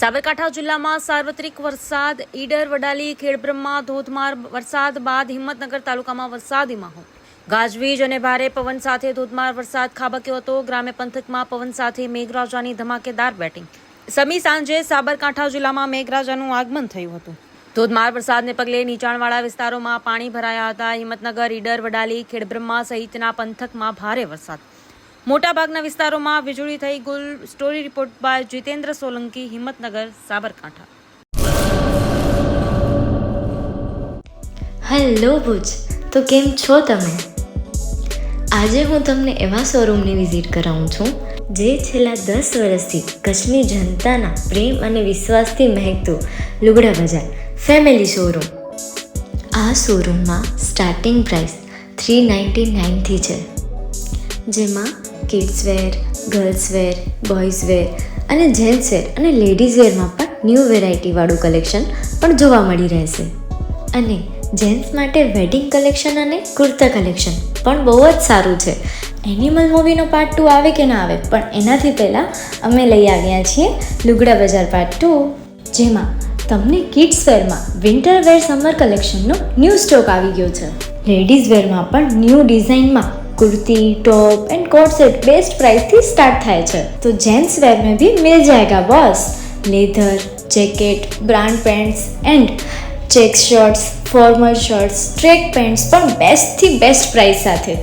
સાબરકાંઠા જિલ્લામાં સાર્વત્રિક વરસાદ. ઈડર, વડાલી, ખેડબ્રહ્મા ધોધમાર વરસાદ બાદ હિંમતનગર તાલુકામાં વરસાદી માહોલ. ગાજવીજ અને ભારે પવન સાથે ધોધમાર વરસાદ ખાબક્યો હતો. ગ્રામ્ય પંથકમાં પવન સાથે મેઘરાજાની ધમાકેદાર બેટિંગ. સમી સાંજે સાબરકાંઠા જિલ્લામાં મેઘરાજાનું આગમન થયું હતું. ધોધમાર વરસાદને પગલે નીચાણવાળા વિસ્તારોમાં પાણી ભરાયા હતા. હિંમતનગર, ઈડર, વડાલી, ખેડબ્રહ્મા સહિતના પંથકમાં ભારે વરસાદ. મોટાભાગના વિસ્તારોમાં વીજળી થઈ ગુલ. Story report by Jitendra Solanki, Himmatnagar, Sabarkantha. Hello Bhuj, તો કેમ છો તમે? આજે હું તમને એવા શોરૂમની વિઝિટ કરાવું છું જે છેલ્લા 10 વર્ષથી કચ્છની જનતાના પ્રેમ અને વિશ્વાસથી મહેકતું લુગડા બજાર ફેમિલી શોરૂમ. આ શોરૂમમાં સ્ટાર્ટિંગ પ્રાઇસ 399થી છે, જેમાં kids wear, girls wear, boys wear અને જેન્ટ્સ વેર અને લેડીઝ વેરમાં પણ ન્યૂ વેરાયટીવાળું કલેક્શન પણ જોવા મળી રહેશે. અને જેન્ટ્સ માટે વેડિંગ કલેક્શન અને કુર્તા કલેક્શન પણ બહુ જ સારું છે. એનિમલ મૂવીનો પાર્ટ 2 આવે કે ના આવે, પણ એનાથી પહેલાં અમે લઈ આવ્યા છીએ લુગડા બજાર પાર્ટ 2, જેમાં તમને કિડ્સ વેરમાં વિન્ટર વેર સમર કલેક્શનનો ન્યૂ સ્ટોક આવી ગયો છે. લેડીઝ વેરમાં પણ ન્યૂ ડિઝાઇનમાં kurti, top and coat set best price थी स्टार्ट थाय छे. तो जेंट्स वेर में भी मिल जाएगा boss. Leather, jacket, brand pants and check shirts, formal shirts, track pants पर बेस्ट थी बेस्ट प्राइस साथे.